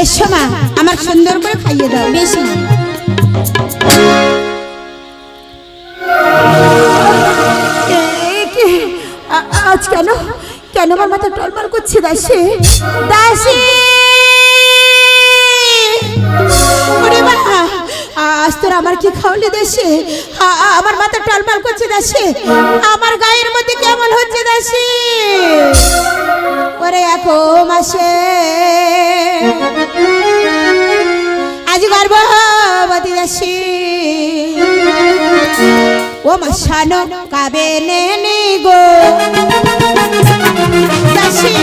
এসো মা, আমার সুন্দর করে খাইয়ে দাও। বেশ মা। আজ কেন কেন আমার মাথা টলমল করছে? দাসী দাসী, ওরে মা, আজ তোর আমার কি খাওয়ালি দাসী? আমার মাথা টলমল করছে দাসী, আমার গায়ের মধ্যে কেমন হচ্ছে দাসী। ওরে এক মাসে আজ গর্ভবতী দাসী, ও মশানো কাবে নেনি গো দাসী।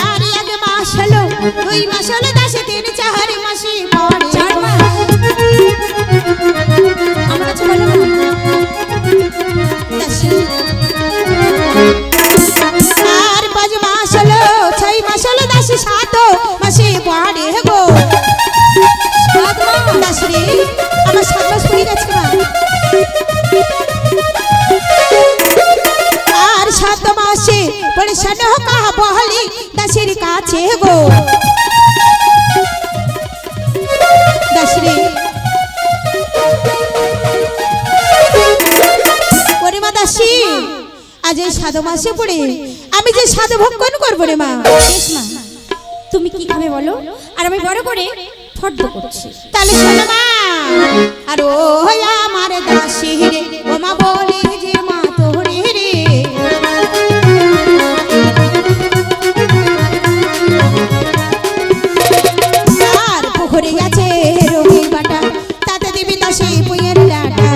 আরে এক মাস হলো, 2 মাস হলো দাসী, 3 4 মাসে পড়ে। 4 মাস আমার কাছে বলো না দাসী। আর 5 মাস হলো, 6 মাস হলো দাসী, 7 মাসে পড়ে গো দাসী। আমার 7 মাস হয়ে গেছে মা। আর 7 মাসে পড়ে শোনো কাহা বহলি দাসীর কাছে গো দাসী। ওরে মা দাসী, আজ এই 7 মাসে পড়ে আমি যে স্বাদ ভক্ষণ করবো রে মা। বেশ মা, তুমি কি খাবে বলো, আর আমি বড় করে ফর্দ করছি। তাহলে শোনো মা, আর ও আমার দাসী রে, ও মা বলে যে মা তোরে রে, আর পুকুরে আছে রঙিন বাটা, তাতে দিবি দাসী পুঁয়ের ডাটা,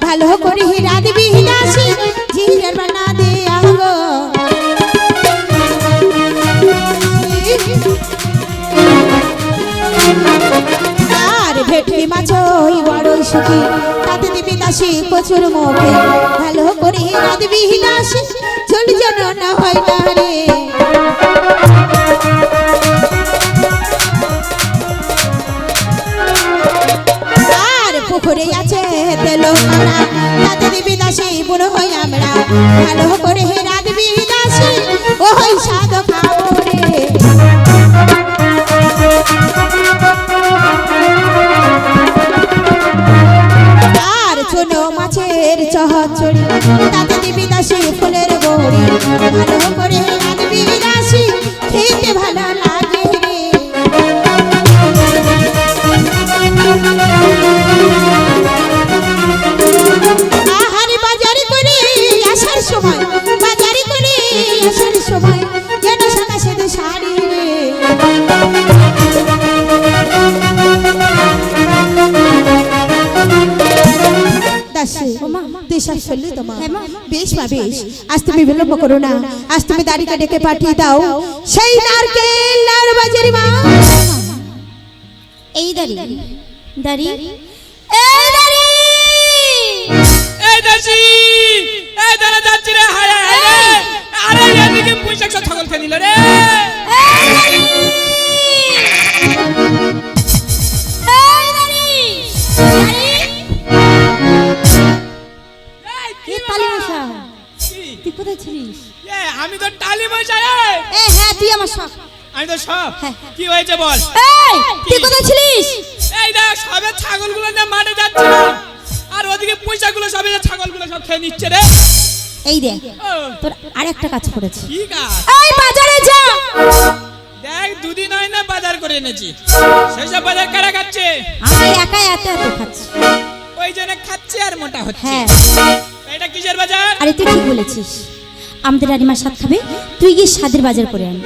ভালো করে হিরা দিবি দাসী, জিরের বানা দে আগো। আর ভেটকি মাছ ওই বড়ই সুখী, তাতে দিবি দাসী প্রচুর মুখে, ভালো করে হিরা দিবি দাসী, চল যেন না হয় না রে। আর পুকুরে আছে তেল কাটা, তাতে দিবি দাসী বুড়ো হই আমরা, ভালো করে হিরা দিবি দাসী, ওই স্বাদ খাবো রে। আর ছোট মাছের চহচড়ি, তাতে দিবি দাসী ফুলের বড়ি, ভালো করে রাঁধবি দাসী, খেতে ভালো লাগে রে। আহারে বাজারে করে আসার সময়, বাজারে করে আসার সময় যেন সাদা সেদে শাড়ি রে। দাসী, তুই সব শুনলি তো মা? বেশ মা বেশ, আজ তুমি বিলম্ব করো না, আজ তুমি দাড়িকে ডেকে পাঠিয়ে দাও সেই নারকেল নার বাজারে মা। এই দাঁড়ি দাঁড়ি, এই দাসী, এই দাঁড়া যাচ্ছি রে, হায় হায় রে, আরে এদিকে পুঁইশাক সব ছাগল খেয়ে নিল রে। তুই কোথায় ছিলিস? আমি তো টালি মশাই। হ্যাঁ তুই আমার সব। আমি তো সব। কি হয়েছে বল? তুই কোথায় ছিলিস? এই দেখ সবে ছাগলগুলো নিয়ে মাঠে যাচ্ছিলাম, আর ওদিকে পুঁইশাকগুলো সবে ছাগলগুলো সব খেয়ে নিচ্ছে রে। এই দেখ তোর আরেকটা কাজ করেছি। কি কাজ? এই বাজারে যা, দেখ 2 দিন হয় না বাজার করে এনেছি, সেসব বাজার কারা খাচ্ছে? আমি একাই এত এত খাচ্ছি, ওই জন্য খাচ্ছে আর মোটা হচ্ছে। হ্যাঁ এটা কিসের বাজার? আরে তুই ঠিক বলেছিস, আমাদের রানীমার স্বাদ খাবে, তুই গিয়ে স্বাদের বাজার করে আন।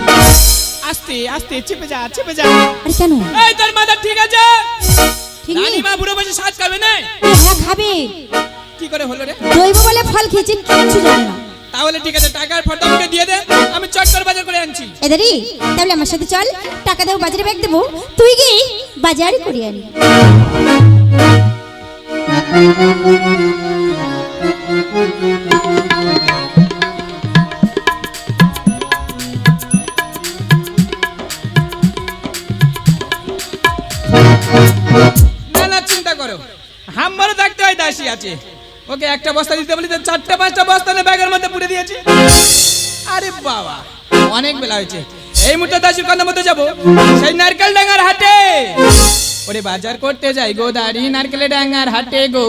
আস্তে আস্তে চেপে যা, চেপে যা। আরে কেন? এই তোর মাথা ঠিক আছে? ঠিক নেই? রানীমা বুড়ো বসে স্বাদ খাবে না? হ্যাঁ খাবে। কি করে হলো রে? দইব বলে ফল খেয়েছে, কিচ্ছু জানে না। তাহলে ঠিক আছে, টাকার ফটো আমাকে দিয়ে দে, আমি চট করে বাজার করে আনছি। এদারি তাহলে আমার সাথে চল, টাকা দেবো, বাজারে ব্যাগ দেবো, তুই গিয়ে বাজার করে আনি। না চিন্তা করো, হাম্বারও থাকতে হয়, দাসী আছে, ওকে একটা বস্তা দিতে বলি তো 4টা 5টা বস্তা ব্যাগের মধ্যে পুরে দিয়েছি। আরে বাবা অনেক বেলা হয়েছে, এই মুহূর্তে দাসির কথা মতো যাবো সেই নারকেল ডাঙ্গার হাটে। ওরে বাজার করতে যাই গো দাড়ি নারকেল ডাঙ্গার হাটে গো,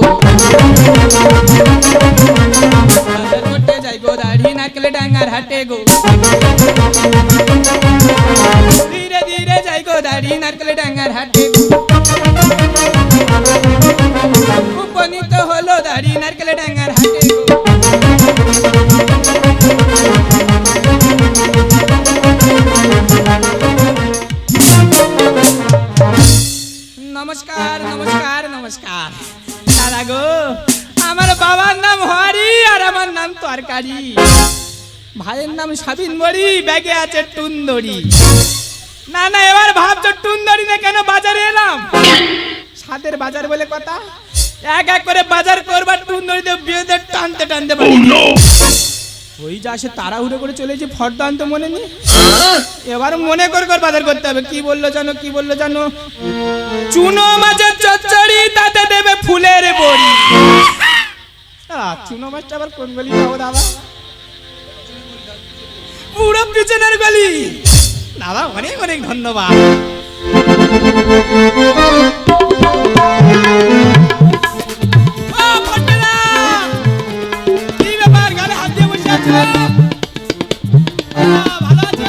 বাজার করতে যাই গো দাড়ি নারকেল ডাঙ্গার হাটে গো, ধীরে ধীরে যাই গো দাড়ি নারকেল ডাঙ্গার হাটে গো, উপনীত হলো দাড়ি নারকেল ডাঙ্গার হাটে গো। নমস্কার নমস্কার নমস্কার দাদা গো, আমার বাবার নাম হরি আর আমার নাম তরকারি, ভাইয়ের নাম সাবিন বড়ি, ব্যাগে আছে টুন্দরি। না না এবার ভাবছো টুন্দরি না কেন বাজারে এলাম, সাদের বাজার বলে কথা, এক এক করে বাজার করবার টুন্দরিতে বিয়েতে টানতে টানতে পারি। ওই যা সে তাড়াহুড়ো করে চলেছি ফর্দ আনতে মনে নেই, এবার মনে করে বাজার করতে হবে। কি বললো জানো, কি বললো জানো, চুনো মাছের চচ্চড়ি তাতে দেবে ফুলের বড়ি। চুনো মাছটা আবার কোন গলি পাবো দাদা, পুরো পিছনের গলি। দাদা অনেক অনেক ধন্যবাদ। কি ব্যাপার, গালে হাত দিয়ে বসে আছো? ভালো আছো?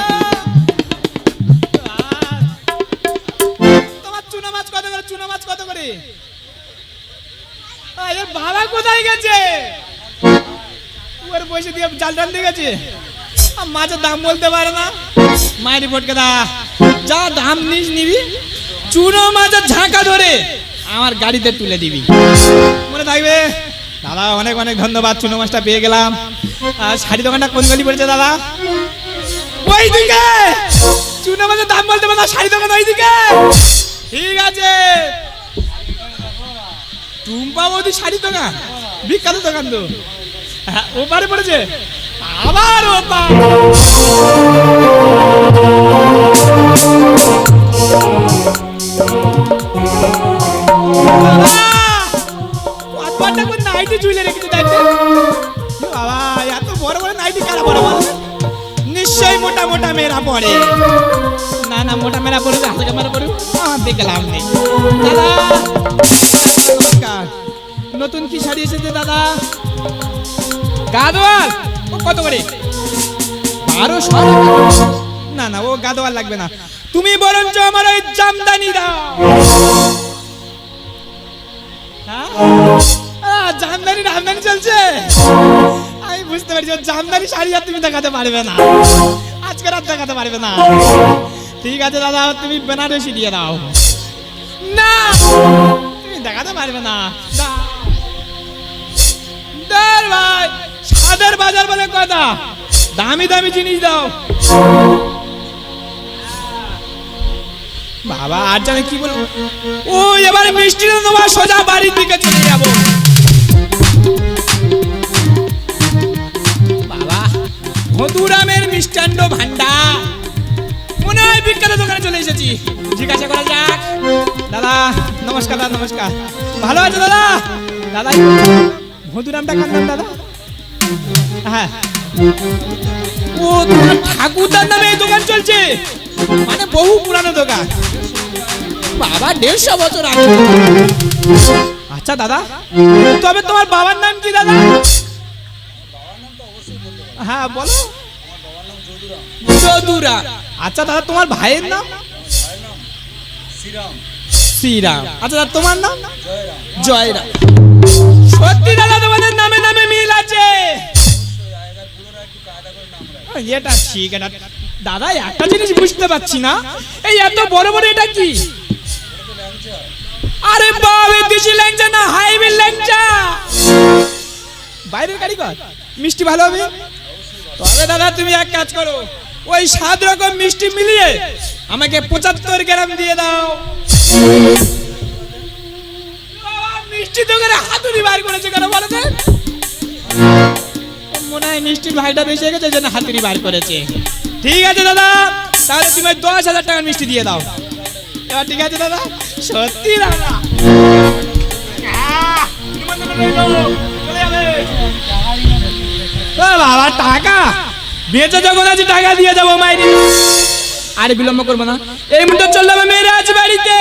তোমার চুনো মাছ কত করে, চুনো মাছ কত করে? এর বাবা কোথায় গেছে? ওর বসে দিয়ে জাল টান দিয়ে গেছে, মাছের দাম বলতে পারে না। মায়ের রিপোর্টকে দা যা দাম নিস নিবি, চুনো মাছের ঝাঁকা ধরে আমার গাড়িতে তুলে দিবি, মনে থাকবে। দাদা অনেক অনেক ধন্যবাদ, চুনো মাছটা পেয়ে গেলাম। আর শাড়ি দোকানটা কোন গলি পড়েছে দাদা? ওই দিকে। চুনো মাছের দাম বলতে পারে না, শাড়ি দোকান ওই দিকে। ঠিক আছে, টুম্পা বৌদি শাড়ি দোকান, বিখ্যাত দোকান তো। ওপারে পড়েছে আবার ওপার। নাইটি ঝুলে রেখেছে দেখতে বাবা, এত বড় বড় নাইটি কারা বড় বড়, নিশ্চয়ই মোটা মোটা মেয়েরা পড়ে। না না মোটা মেয়েরা পড়ে, হাতে ক্যামেরা পড়ে আমার দেখে লাভ নেই। দাদা নমস্কার, নতুন কি শাড়ি এসেছে দাদা? গাদোয়াল ও কত করে? 1200। না না ও গাদোয়াল লাগবে না, তুমি বরঞ্চ আমার ওই জামদানি দাও। জামদানি রামদানি চলছে, আমি বুঝতে পারছি জামদানি শাড়ি আর তুমি দেখাতে পারবে না, আজকে রাত দেখাতে পারবে না। ঠিক আছে দাদা, তুমি বেনারসি দিয়ে দাও। না তুমি দেখাতে পারবে না ভাই, সাদের বাজার বলে কথা, দামি দামি জিনিস দাও। বাবা আর জানে কি বলবো, ও এবারে মিষ্টি তোমার সোজা বাড়ির দিকে চলে যাবো। বাবা মধুরামের মিষ্টান্ন ভান্ডার, মনে হয় বিখ্যাত দোকানে চলে এসেছি, জিজ্ঞাসা করা যাক। দাদা নমস্কার, দাদা নমস্কার, ভালো আছো দাদা? দাদা মধুরামটা কার নাম দাদা? হ্যাঁ ও তোমার ঠাকুরদার নামে এই দোকান চলছে, মানে বহু পুরানো দোকান। বাবা 150 বছর আগে। আচ্ছা দাদা, তবে তোমার বাবার নাম কি দাদা? হ্যাঁ বলো। যদুরাম। আচ্ছা দাদা তোমার ভাইয়ের নাম? শ্রীরাম। আচ্ছা দাদা তোমার নাম? জয়রাম। সত্যি দাদা তোমাদের নামে নামে মিল আছে। এটা ঠিক, এটা দাদা একটা জিনিস বুঝতে পারছি না, এই এত বড় বড় এটা কি? আরে বাবা দেশি ল্যাংচা না হাইব্রিড ল্যাংচা? বাইরের কারিগর, মিষ্টি ভালো হবে? তবে দাদা তুমি এক কাজ করো, ওই 7 রকম মিষ্টি মিলিয়ে আমাকে 75 গ্রাম দিয়ে দাও। মিষ্টি দোকানে হাতুড়ি বার করেছে কেন বলো তো? মনে হয় মিষ্টির ভাইটা বেশি হয়ে গেছে, এই জন্য হাতুড়ি বার করেছে। ঠিক আছে দাদা, তাহলে তুমি 10,000 টাকার মিষ্টি দিয়ে দাও। এবার ঠিক আছে দাদা? সত্যি দাদা? বাবা টাকা বেঁচে যখন আছি টাকা দিয়ে যাবো মাইরি। আর বিলম্ব করবো না, এই মুহূর্তে চললাম মেয়েরা আছে বাড়িতে।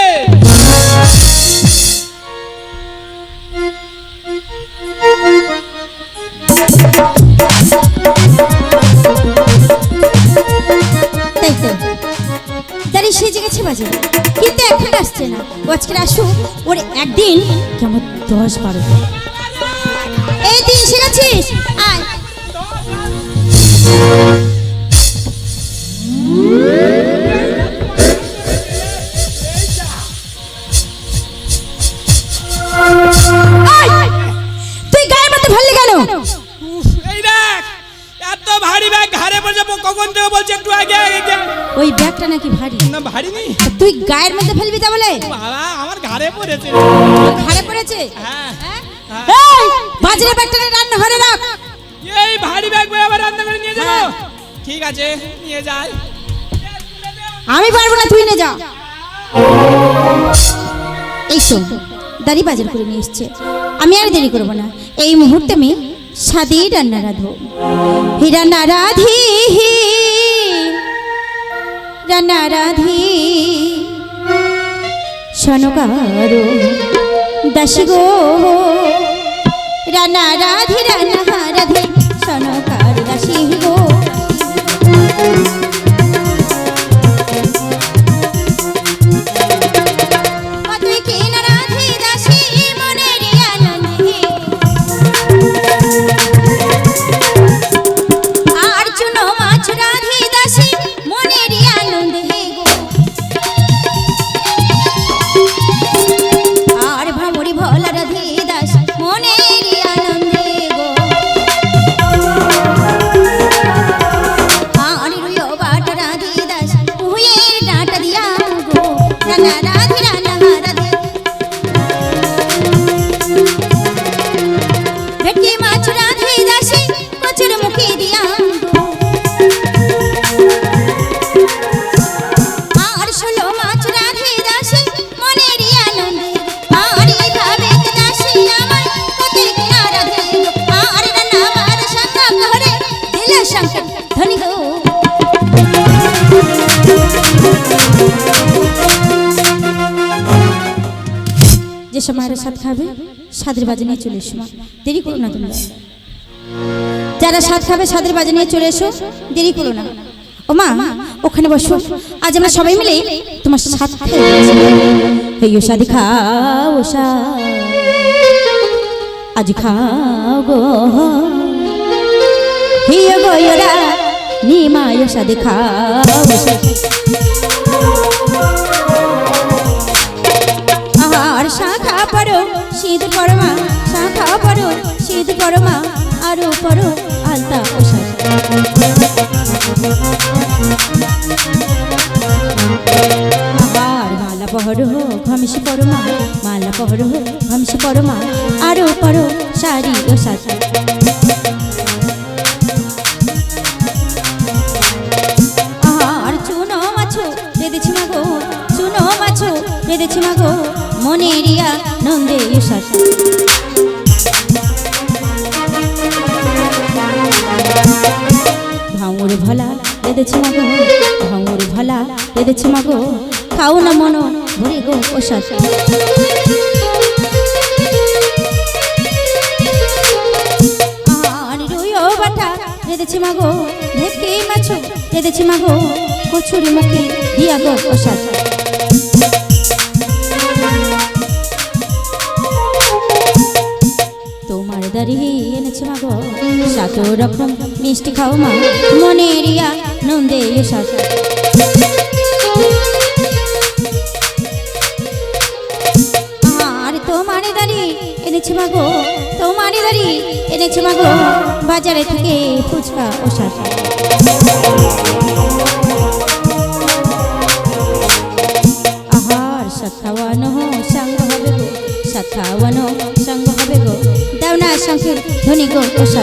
তাই তো দাঁড়িয়ে সেজে গেছে বাজারে, কিন্তু এখন আসছে না। ও আজকে আসুক, ওর একদিন কেমন 10-12। এই তুই এসে গেছিস, আয়। তুই গায়ের মধ্যে ভাল্লি কেন? এই দেখ, এত ভারী ব্যাগ ঘাড়ে পড়ে যাবো, কখন থেকে বলছি একটু আগে আগে। ওই ব্যাগটা নাকি ভারী? না ভারী নেই, তুই গায়ের মধ্যে ফেলবি তা বলে? বাবা আমার ঘাড়ে পড়েছে। ঘাড়ে পড়েছে? হ্যাঁ হ্যাঁ। এই বাজারে ব্যাগটা নিয়ে রান্নাঘরে রাখ। এই ভারী ব্যাগ বয়ে আবার রান্না করে নিয়ে যাবো? হ্যাঁ। ঠিক আছে নিয়ে যাই। আমি পারবো না, তুই নে যা। এই শোন, দাঁড়ি বাজার করে নিয়ে এসছে, আমি আর দেরি করবো না। এই মুহূর্তে আমি স্বাদে রান্না রাঁধবো। হি রান্না রাধি, রান্না রাধি শনকারো দাসী গো, রান্না রাধি রান্না রাধি শনকার দাসী গো। যে সময় সাথ খাবে সাদের বাজে নিয়ে চলে এসো, দেরি করো না তোমরা। যারা সাথ খাবে সাদের বাজে নিয়ে চলে এসো, দেরি করো না। ও মা ওখানে বসো, আজ আমরা সবাই মিলে তোমার সাথ খাই। হেয়ো সাদি খাও আজ খাও গো, হিয় গয়রা নিমায় সাদি খাও। আর শাখা পড়ো সিঁদুর পরমা, শাখা পড়ো সিঁদুর পরমা, আরো পড়ো আলতা ওষা। আবার মালা পহরো ঘমিষি পরমা, মালা পহরো ঘমিষি পরমা, আরো পড়ো শাড়ি ওষা। আর চুনো মাছো রেঁধেছি মাগো, চুনো মাছো রেঁধেছি মাগো, মনেরিয়া নন্দে ওষা। ভাঙুর ভলা রেঁধেছি মাগো, ভাঙুর ভলা রেঁধেছি মাগো, খাও না মন ভরে গো ওষা। আর রুইও বাটা রেঁধেছি মাগো, ভেটকি মাছ রেঁধেছি মাগো, কচুরি মুখে দিয়া গো ওষা। তোমার দাঁড়িয়ে এনেছে মাগো, 7 রকম মিষ্টি খাও মা, মনেরিয়া নন্দে ওষা। আর তোমার দাঁড়িয়ে এনেছে মাগো, তোমার দাঁড়িয়ে এনেছে মাগো, বাজারে থেকে ফুচকা ওষা। আহার সাত খাওয়ানো সঙ্গ হবে গো, সাত খাওয়ানো সঙ্গ হবে গো, দাও না শঙ্খের ধ্বনি গো ওষা।